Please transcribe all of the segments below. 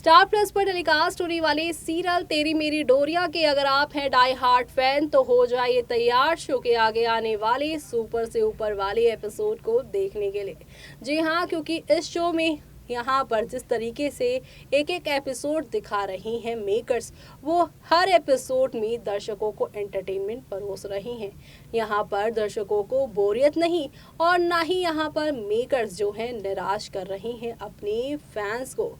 Star plus पर telecast होने वाले सीरियल तेरी मेरी डोरिया के अगर आप हैं डाई हार्ट फैन तो हो जाइए तैयार शो के आगे आने वाले सुपर से ऊपर वाले एपिसोड को देखने के लिए। जी हाँ, क्योंकि इस शो में यहाँ पर जिस तरीके से एक एक एपिसोड दिखा रही हैं मेकर्स, वो हर एपिसोड में दर्शकों को एंटरटेनमेंट परोस रही हैं। यहाँ पर दर्शकों को बोरियत नहीं और ना ही यहाँ पर मेकर्स जो हैं निराश कर रही हैं अपने फैंस को।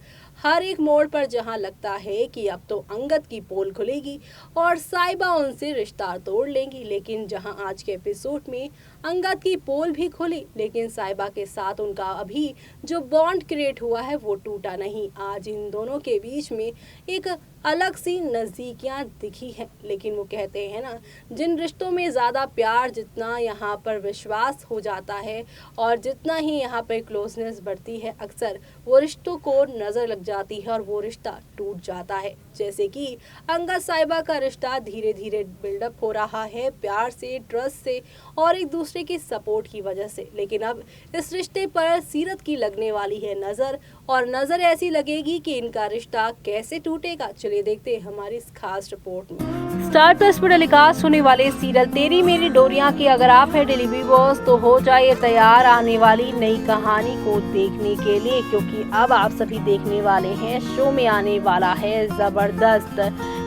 हर एक मोड़ पर जहाँ लगता है कि अब तो अंगद की पोल खुलेगी और साइबा उनसे रिश्ता तोड़ लेंगी, लेकिन जहाँ आज के एपिसोड में अंगद की पोल भी खुली लेकिन साइबा के साथ उनका अभी जो बॉन्ड क्रिएट हुआ है वो टूटा नहीं। आज इन दोनों के बीच में एक अलग सी नज़दीकियाँ दिखी हैं, लेकिन वो कहते हैं ना, जिन रिश्तों में ज़्यादा प्यार, जितना यहाँ पर विश्वास हो जाता है और जितना ही यहाँ पर क्लोजनेस बढ़ती है, अक्सर वो रिश्तों को नज़र लग जाती है और वो रिश्ता टूट जाता है। जैसे कि अंगद साइबा का रिश्ता धीरे धीरे बिल्डअप हो रहा है प्यार से, ट्रस्ट से और एक दूसरे की सपोर्ट की वजह से, लेकिन अब इस रिश्ते पर सीरत की लगने वाली है नज़र और नज़र ऐसी लगेगी कि इनका रिश्ता कैसे टूटेगा। चलिए देखते हैं हमारी इस खास रिपोर्ट में। स्टार प्लस पर टेलीकास्ट होने वाले सीरियल तेरी मेरी डोरिया की अगर आप है डेली व्यूअर्स तो हो जाइए तैयार आने वाली नई कहानी को देखने के लिए, क्योंकि अब आप सभी देखने वाले हैं शो में आने वाला है जबरदस्त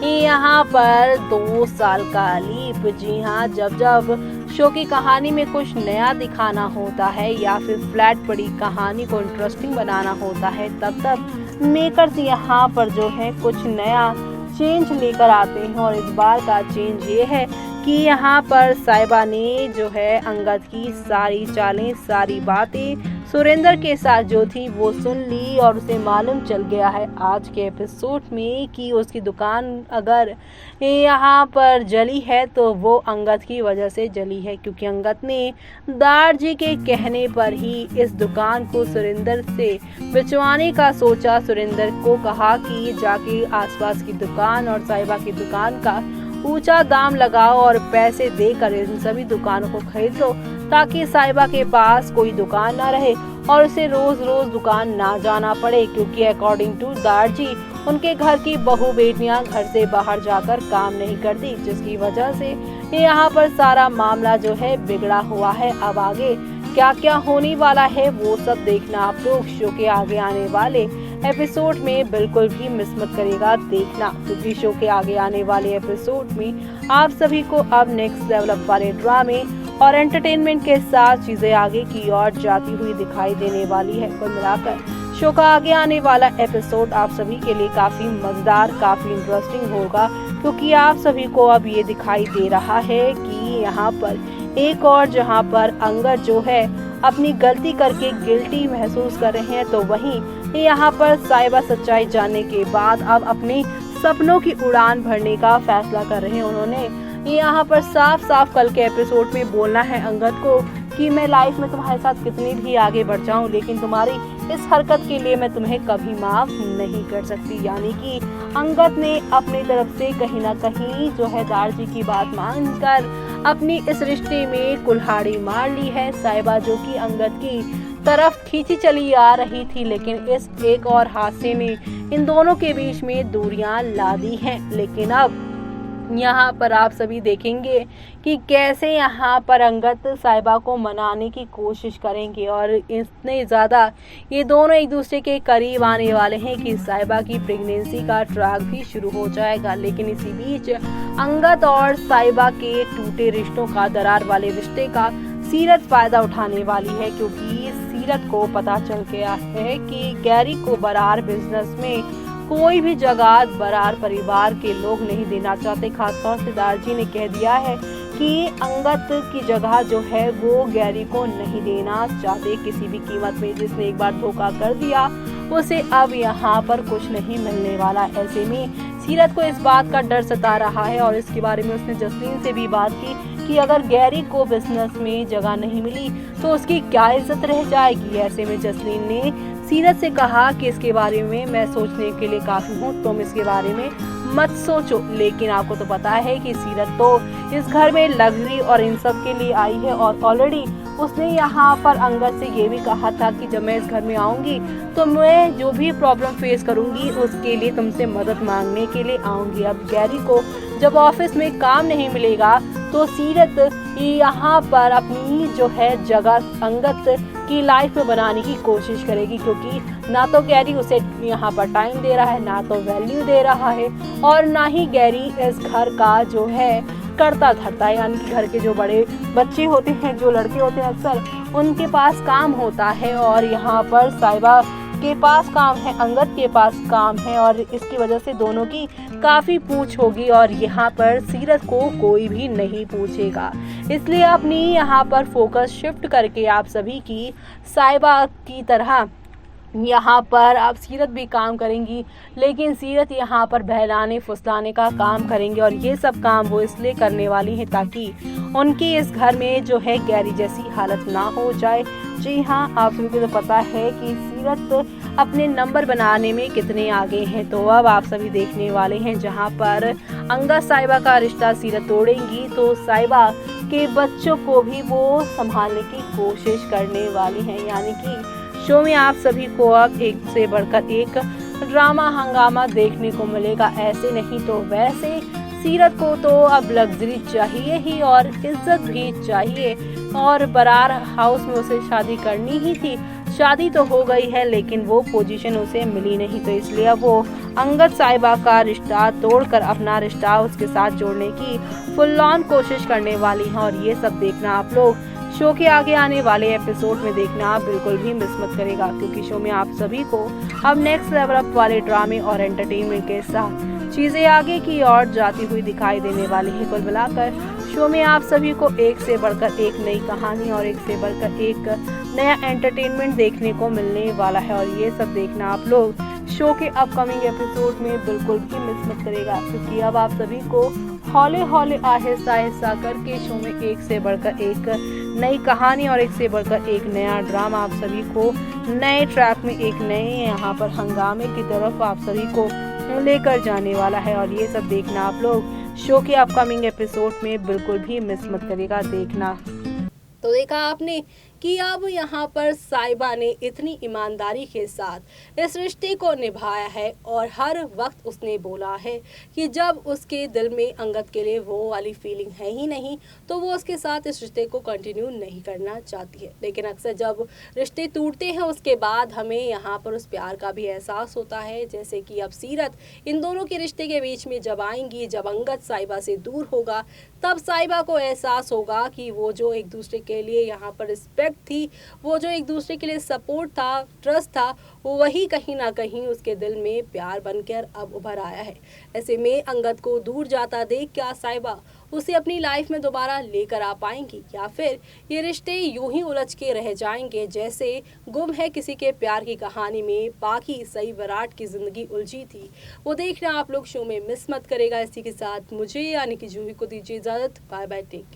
यहाँ पर 2 साल का लीप। जी हाँ, जब जब शो की कहानी में कुछ नया दिखाना होता है या फिर फ्लैट पड़ी कहानी को इंटरेस्टिंग बनाना होता है, तब तब मेकर्स यहाँ पर जो है कुछ नया चेंज लेकर आते हैं। और इस बार का चेंज ये है कि यहाँ पर साइबा ने जो है अंगद की सारी चालें, सारी बातें सुरेंद्र के साथ जो थी वो सुन ली और उसे मालूम चल गया है आज के एपिसोड में कि उसकी दुकान अगर यहाँ पर जली है तो वो अंगद की वजह से जली है, क्योंकि अंगद ने दार जी के कहने पर ही इस दुकान को सुरेंद्र से बिचवाने का सोचा। सुरेंद्र को कहा कि जाके आसपास की दुकान और साहिबा की दुकान का ऊंचा दाम लगाओ और पैसे देकर इन सभी दुकानों को खरीद लो, ताकि साहिबा के पास कोई दुकान ना रहे और उसे रोज रोज दुकान ना जाना पड़े, क्योंकि अकॉर्डिंग टू दार जी उनके घर की बहू बेटियां घर से बाहर जाकर काम नहीं करती, जिसकी वजह से यहाँ पर सारा मामला जो है बिगड़ा हुआ है। अब आगे क्या क्या होने वाला है वो सब देखना आप लोग शो के आगे आने वाले एपिसोड में बिल्कुल भी मिस मत करेगा देखना, क्योंकि शो के आगे आने वाले एपिसोड में आप सभी को अब नेक्स्ट डेवलप वाले ड्रामे और एंटरटेनमेंट के साथ चीजें आगे की ओर जाती हुई दिखाई देने वाली है। कुल मिलाकर शो का आगे आने वाला एपिसोड आप सभी के लिए काफी मजेदार, काफी इंटरेस्टिंग होगा, क्योंकि आप सभी को अब ये दिखाई दे रहा है कि यहाँ पर एक और जहाँ पर अंगद जो है अपनी गलती करके गिल्टी महसूस कर रहे हैं, तो वहीं यहाँ पर साइबा सच्चाई जानने के बाद अब अपने सपनों की उड़ान भरने का फैसला कर रहे हैं। उन्होंने यहाँ पर साफ साफ कल के एपिसोड में बोलना है अंगद को कि मैं लाइफ में तुम्हारे साथ कितनी भी आगे बढ़ जाऊं, लेकिन तुम्हारी इस हरकत के लिए मैं तुम्हें कभी माफ नहीं कर सकती। यानी कि अंगद ने अपनी तरफ से कहीं ना कहीं जो है दार जी की बात मानकर अपनी इस रिश्ते में कुल्हाड़ी मार ली है। साइबा जो कि अंगद की तरफ खींची चली आ रही थी, लेकिन इस एक और हादसे ने इन दोनों के बीच में दूरियां ला दी हैं। लेकिन अब यहाँ पर आप सभी देखेंगे कि कैसे यहाँ पर अंगद साहिबा को मनाने की कोशिश करेंगे और इतने ज़्यादा ये दोनों एक दूसरे के करीब आने वाले हैं कि साहिबा की प्रेगनेंसी का ट्रैक भी शुरू हो जाएगा। लेकिन इसी बीच अंगद और साहिबा के टूटे रिश्तों का, दरार वाले रिश्ते का सीरत फायदा उठाने वाली है, क्योंकि सीरत को पता चल गया है कि गैरी को बरार बिजनेस में कोई भी जगह बरार परिवार के लोग नहीं देना चाहते। खासतौर से दार जी ने कह दिया है कि अंगद की जगह जो है वो गैरी को नहीं देना चाहते किसी भी कीमत में। जिसने एक बार धोखा कर दिया उसे अब यहाँ पर कुछ नहीं मिलने वाला। ऐसे में सीरत को इस बात का डर सता रहा है और इसके बारे में उसने जसलीन से भी बात की कि अगर गैरी को बिजनेस में जगह नहीं मिली तो उसकी क्या इज्जत रह जाएगी। ऐसे में जसलीन ने सीरत से कहा कि इसके बारे में मैं सोचने के लिए काफी हूँ, तुम इसके बारे में मत सोचो। लेकिन आपको तो पता है कि सीरत तो इस घर में लग्जरी और इन सब के लिए आई है और ऑलरेडी उसने यहाँ पर अंगद से ये भी कहा था कि जब मैं इस घर में आऊँगी तो मैं जो भी प्रॉब्लम फेस करूँगी उसके लिए तुमसे मदद मांगने के लिए आऊँगी। अब गैरी को जब ऑफिस में काम नहीं मिलेगा तो सीरत यहाँ पर अपनी जो है जगह अंगद की लाइफ में बनाने की कोशिश करेगी, क्योंकि ना तो गैरी उसे यहाँ पर टाइम दे रहा है, ना तो वैल्यू दे रहा है और ना ही गैरी इस घर का जो है करता धरता है। यानी कि घर के जो बड़े बच्चे होते हैं, जो लड़के होते हैं, अक्सर उनके पास काम होता है और यहाँ पर साहिबा के पास काम है, अंगद के पास काम है और इसकी वजह से दोनों की काफ़ी पूछ होगी और यहाँ पर सीरत को कोई भी नहीं पूछेगा। इसलिए अपनी यहाँ पर फोकस शिफ्ट करके आप सभी की साहिबा की तरह यहाँ पर आप सीरत भी काम करेंगी, लेकिन सीरत यहाँ पर बहलाने फुसलाने का काम करेंगे और ये सब काम वो इसलिए करने वाली हैं ताकि उनकी इस घर में जो है गैरी जैसी हालत ना हो जाए। जी हाँ, आप सभी को तो पता है कि सीरत अपने नंबर बनाने में कितने आगे हैं। तो अब आप सभी देखने वाले हैं जहाँ पर अंगद साहिबा का रिश्ता सीरत तोड़ेंगी तो साहिबा के बच्चों को भी वो संभालने की कोशिश करने वाली हैं। यानी कि शो में आप सभी को अब एक से बढ़कर एक ड्रामा हंगामा देखने को मिलेगा। ऐसे नहीं तो वैसे सीरत को तो अब लग्जरी चाहिए ही और इज्जत भी चाहिए और बरार हाउस में उसे शादी करनी ही थी। शादी तो हो गई है लेकिन वो पोजीशन उसे मिली नहीं, तो इसलिए अब वो अंगद साहिबा का रिश्ता तोड़कर अपना रिश्ता उसके साथ जोड़ने की फुल ऑन कोशिश करने वाली हैं। और ये सब देखना आप लोग शो के आगे आने वाले एपिसोड में देखना आप बिल्कुल भी मिस मत करेगा, क्योंकि शो में आप सभी को अब नेक्स्ट लेवल अप वाले ड्रामे और एंटरटेनमेंट के साथ चीजें आगे की ओर जाती हुई दिखाई देने वाली है। कुल मिलाकर शो में आप सभी को एक से बढ़कर एक नई कहानी और एक से बढ़कर एक नया एंटरटेनमेंट देखने को मिलने वाला है और ये सब देखना आप लोग शो के अपकमिंग एपिसोड में बिल्कुल भी मिस मत करेगा, क्योंकि अब आप सभी को हौले हौले आहिस्ता आहिस्ता करके शो में एक से बढ़कर एक नई कहानी और एक से बढ़कर एक नया ड्रामा आप सभी को नए ट्रैक में एक नए यहाँ पर हंगामे की तरफ आप सभी को लेकर जाने वाला है। और ये सब देखना आप लोग शो के अपकमिंग एपिसोड में बिल्कुल भी मिस मत करेगा देखना। तो देखा आपने कि अब यहाँ पर साहिबा ने इतनी ईमानदारी के साथ इस रिश्ते को निभाया है और हर वक्त उसने बोला है कि जब उसके दिल में अंगद के लिए वो वाली फीलिंग है ही नहीं तो वो उसके साथ इस रिश्ते को कंटिन्यू नहीं करना चाहती है। लेकिन अक्सर जब रिश्ते टूटते हैं उसके बाद हमें यहाँ पर उस प्यार का भी एहसास होता है, जैसे कि अब सीरत इन दोनों के रिश्ते के बीच में जब आएंगी, जब अंगद साहिबा से दूर होगा तब साहिबा को एहसास होगा कि वो जो एक दूसरे के लिए यहाँ पर रिस्पेक्ट थी, वो जो एक दूसरे के लिए सपोर्ट था, ट्रस्ट था, वो वही कहीं ना कहीं उसके दिल में प्यार बनकर अब उभर आया है। ऐसे में अंगद को दूर जाता देख क्या साहिबा उसे अपनी लाइफ में दोबारा लेकर आ पाएंगी या फिर ये रिश्ते यूं ही उलझ के रह जाएंगे जैसे गुम है किसी के प्यार की कहानी में बाकी सही विराट की जिंदगी उलझी थी। वो देखना आप लोग शो में मिस मत करेगा। इसी के साथ मुझे यानी कि जूही को दीजिए इजाजत। Bye bye, take care.